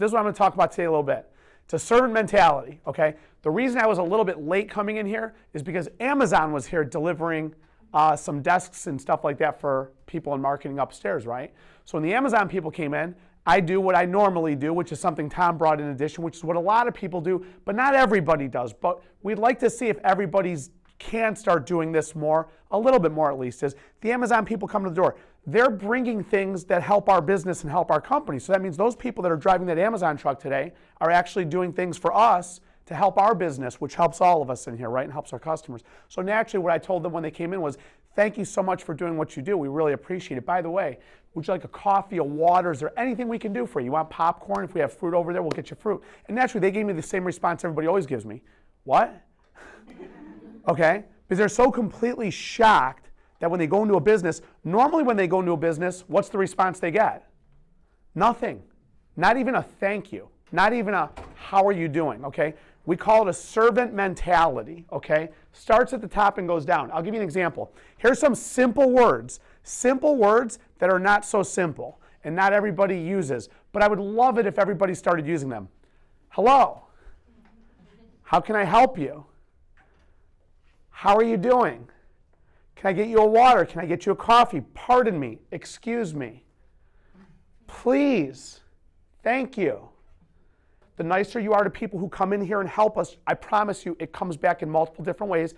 this is what I'm going to talk about today a little bit. It's a servant mentality, okay? The reason I was a little bit late coming in here is because Amazon was here delivering some desks and stuff like that for people in marketing upstairs, right? So when the Amazon people came in, I do what I normally do, which is something Tom brought in addition, which is what a lot of people do, but not everybody does. But we'd like to see if everybody's can start doing this more, a little bit more at least, is the Amazon people come to the door. They're bringing things that help our business and help our company. So that means those people that are driving that Amazon truck today are actually doing things for us to help our business, which helps all of us in here, right, and helps our customers. So naturally what I told them when they came in was, thank you so much for doing what you do. We really appreciate it. By the way, would you like a coffee, a water? Is there anything we can do for you? You want popcorn? If we have fruit over there, we'll get you fruit. And naturally, they gave me the same response everybody always gives me. What? Okay? Because they're so completely shocked that when they go into a business, normally when they go into a business, what's the response they get? Nothing. Not even a thank you. Not even a how are you doing, okay? We call it a servant mentality, okay? Starts at the top and goes down. I'll give you an example. Here's some simple words that are not so simple and not everybody uses, but I would love it if everybody started using them. Hello. How can I help you? How are you doing? Can I get you a water? Can I get you a coffee? Pardon me. Excuse me. Please. Thank you. The nicer you are to people who come in here and help us, I promise you it comes back in multiple different ways.